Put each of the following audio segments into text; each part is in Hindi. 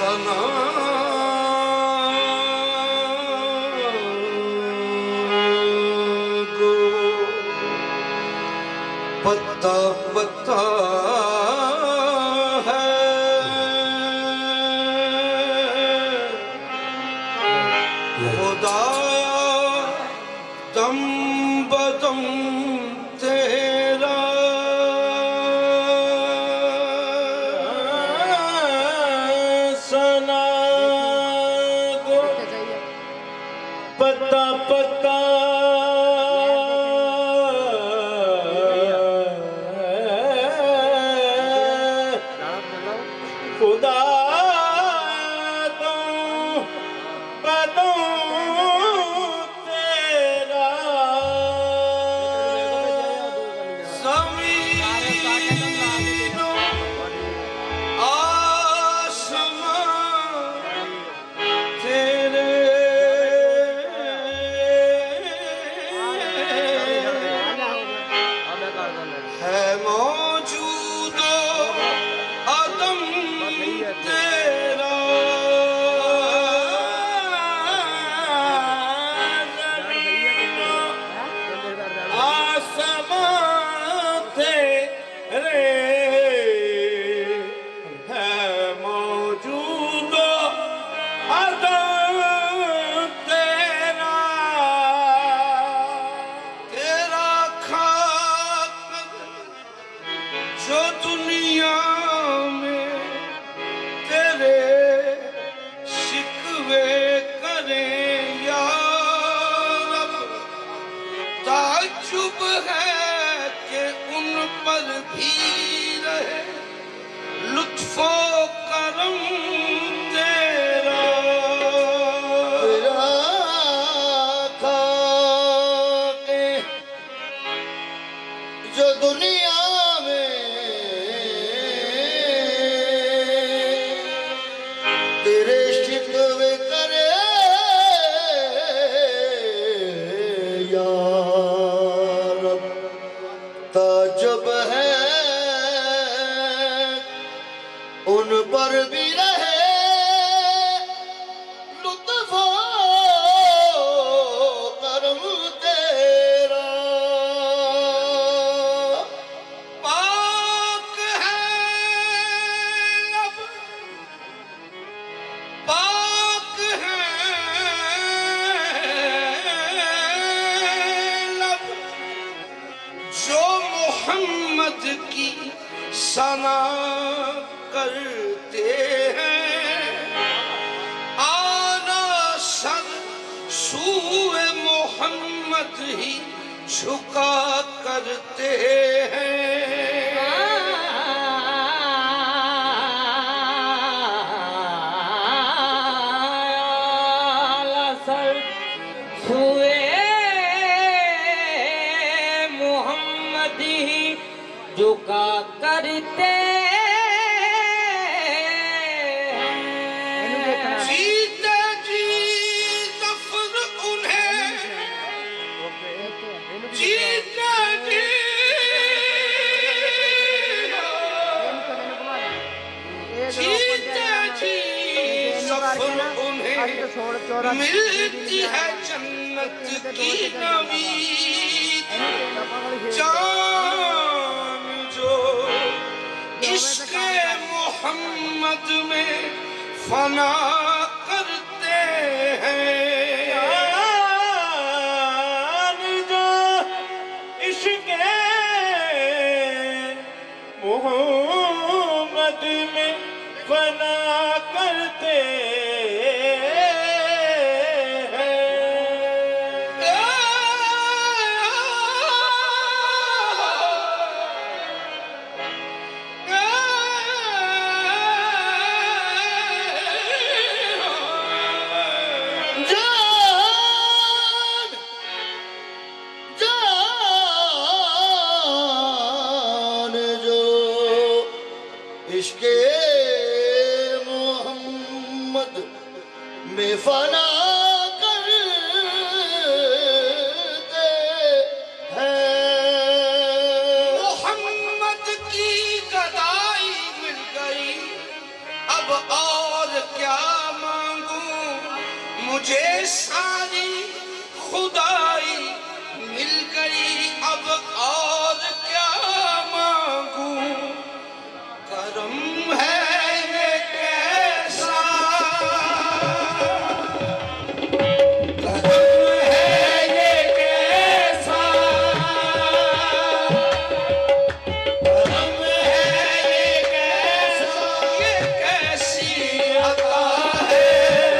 सना गो पत्ता पत्ता है खुदाया दम बदम तेरा सना गो पत्ता पत्ता खुदा जो दुनिया में तेरे शिकवे करें या रब ताज्जुब है कि उन पर भी रहे लुत्फो करम तेरा खाके जो दुनिया ताज्जुब है उन पर भी रहे लुत्फो करम तेरा पाक है लब पाक है लब जो मोहम्मद की सना करते हैं आना सर सूए मोहम्मद ही झुका करते हैं आना सर सूए मोहम्मद ही झुका करते जीते जी ज़फ़र उन्हें जीते जी जीते जी ज़फ़र उन्हें मिलती है जन्नत की नवीद जान जो इश्क़े मोहम्मद में फना करते हैं जो इश्क़े मोहम्मद में फना करते इश्क़े मोहम्मद में फना करते हैं मोहम्मद की गदाई मिल गई अब और क्या मांगूं, मुझे सारी खुदाई मिल गई, अब और क्या मांगूं। करम है ये कैसा, करम है ये कैसा, करम है ये कैसा, ये कैसी अता है,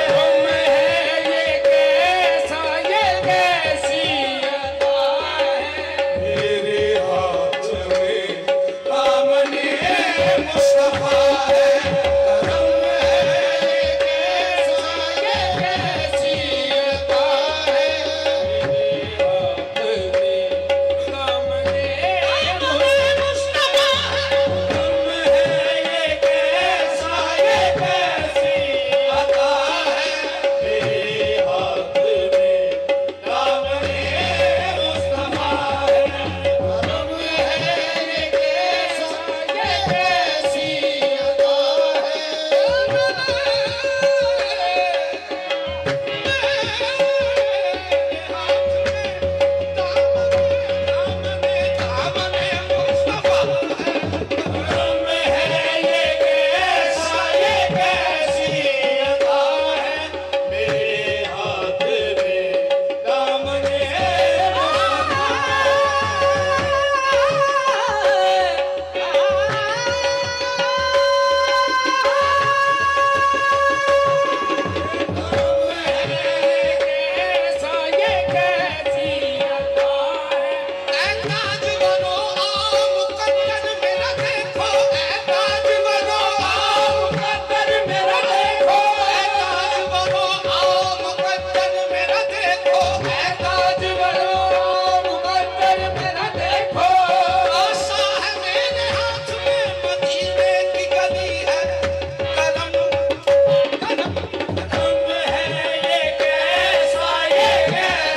करम है ये कैसा, ये कैसी अता है। मेरे हाथ में दामने मुस्तफा है, करम है ये कैसा, ये कैसी अता है। मेरे हाथ में दामने मुस्तफा है, करम है ये कैसा, ये कैसी अता है। मेरे हाथ में दामने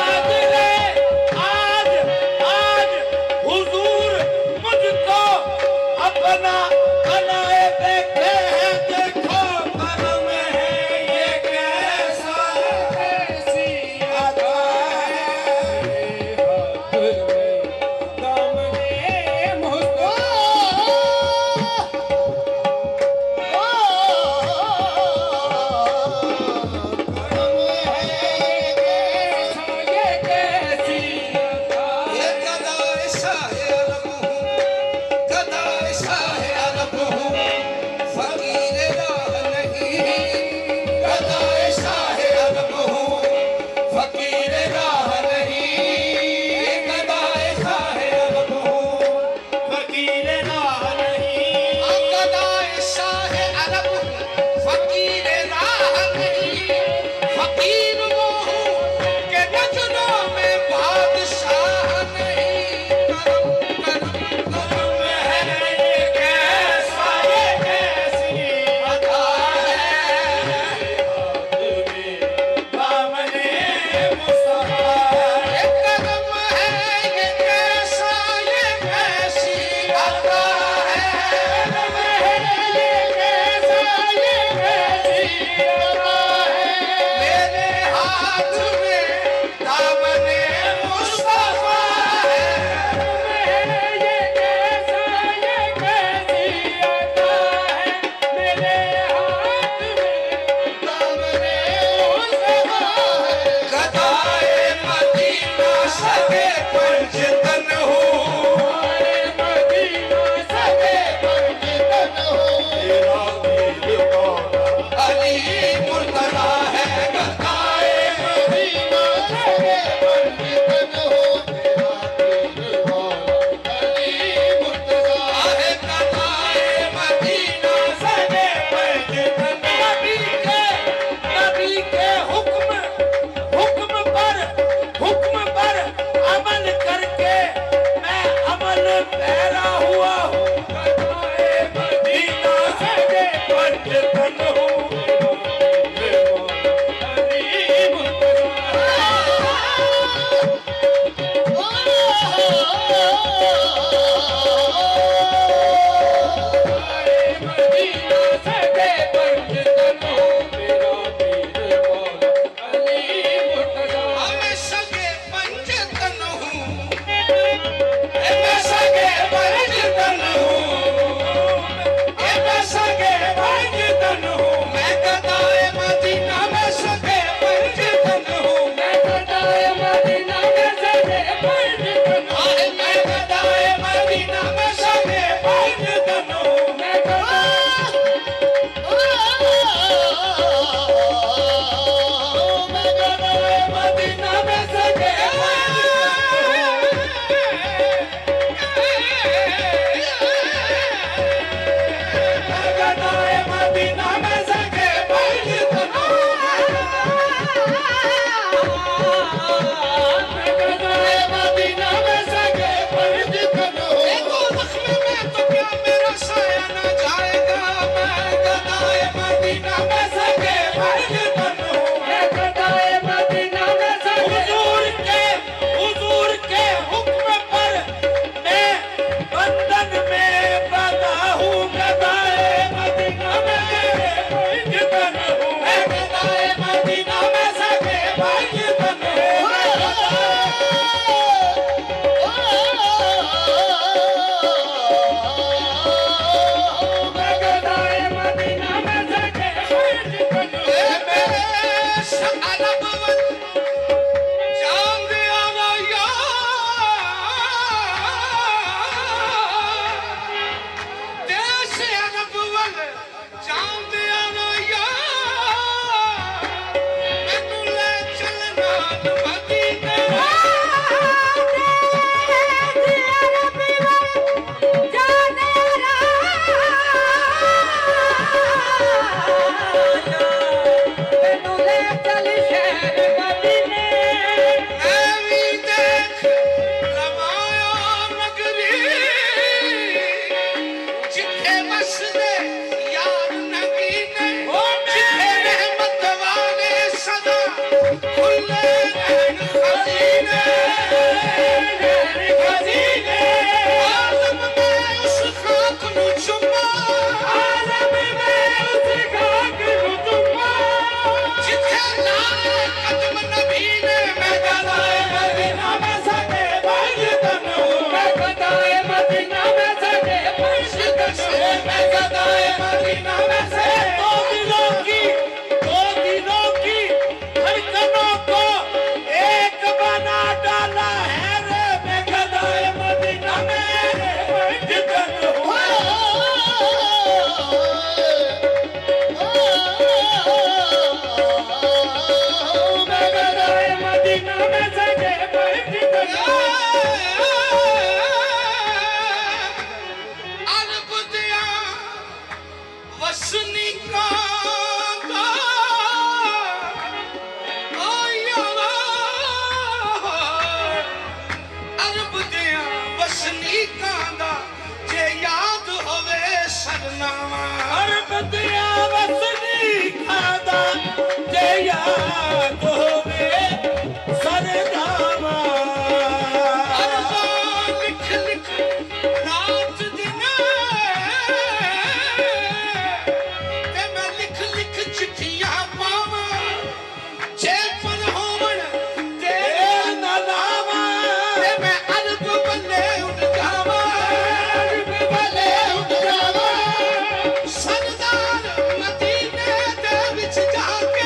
मुस्तफा है, करम है ये कैसा, ये कैसी अता मदीना सगे पंज तनो मेरा पीर मौला अली मुर्तजा मैं सगे पंज तनो मैं सगे पंज तनो मैं सगे पंज तनो मैं गदाए मदीना में सगे पंज तनो मैं गदाए मदीना में सगे पंज तनो मैं गदाए मदीना में सगे पंज तनो मैं मदीना में सगे गदाए मदीना में सगे पंज तनो गदाए मदीना में सगे पंज तनो देखो जख्म में तो क्या मेरा साया न जाएगा मैं गदाए मदीना में सगे पंज तनो मैं गदाए मदीना में सगे हुजूर के हुक्म पर मैं बंधन में बंधा हूँ गदाए मदीना में सगे पंज तनो मैं गदाए मदीना में सगे पंज तनो मैं गदाए मदीना में सगे पंज तनो मेरे सकाला भवन जान दिया ना यार देश अरब वल जान दिया ना यार मैनू ले चलना मदीने ऐवी देख लवाया नगरी जिथे बसदे यार नगीने जिथे रहमत वाले सदा खुले नैन खजीने आलम में उस खाक नू चुमा जिथे लाए कदम नबी ने मैं गदाए मदीना में सगे पंज तनो मैं गदाए मदीना में सगे पंज तनो मैं गदाए मदीना में से दो दिलों की धड़कनों को एक बना डाला है रे मैं गदाए मदीना में पंज तनो मैं गदाए मदीना में सगे पंज तनो अरब दिया वसनीका दा ओ यारा अरब दिया वसनीका दा जे याद होवे सरनामा अरब दिया वसनीका दा जे याद होवे सरनामा लिख लिख रात दिन ते मैं लिख लिख चिट्ठियां पावा जे पर होवन ते ना लावा ते मैं अरब बल्ले उठ जावा सरदार मदीने दे विच जाके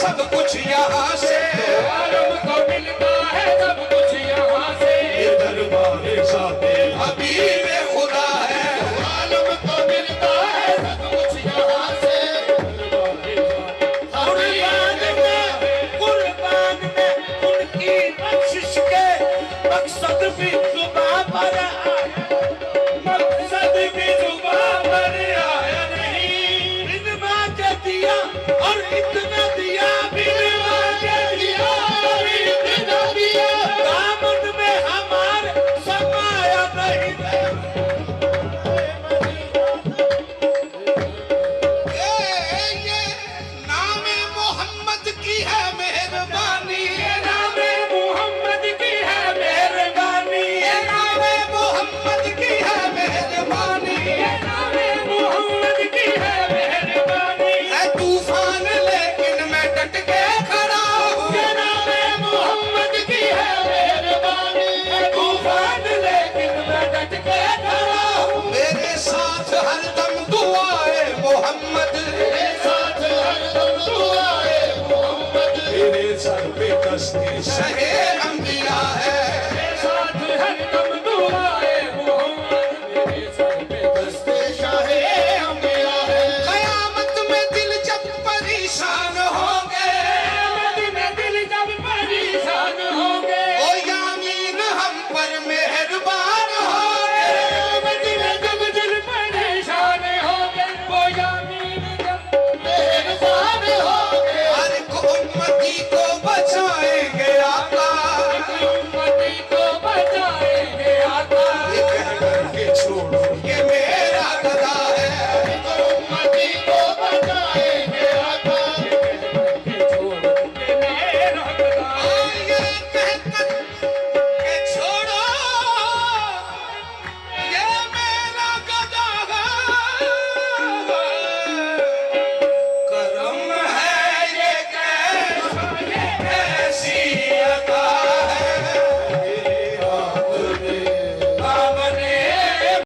सब कुछ यहाँ से, आलम को मिलता है सब कुछ यहाँ से। ये दरबार साथे हबीब खुदा है, आलम को मिलता है सब कुछ यहाँ से। कुर्बान में उनकी बख्शिश के मकसद भी जुबां पर आया, मकसद भी जुबां पर आया नहीं। बिन मांगे दिया और इतना दिया, बिन मांगे दिया और इतना दिया। दामन में हमारे समाया नहीं। ये नामे मोहम्मद की है मेहरबानी, ये नामे मोहम्मद की है मेहरबानी, ये नामे मोहम्मद की है मेहरबानी, ये नामे मोहम्मद की है मेहरबानी। है तूफान लेकिन मैं डट के खड़ा हूँ, ये नामे मोहम्मद की है मेहरबानी। है तूफान लेकिन मैं डट के खड़ा हूँ। मेरे साथ हरदम दुआए मोहम्मद, मेरे साथ हरदम दुआए मोहम्मद। तेरे सर पे कश्ती शहे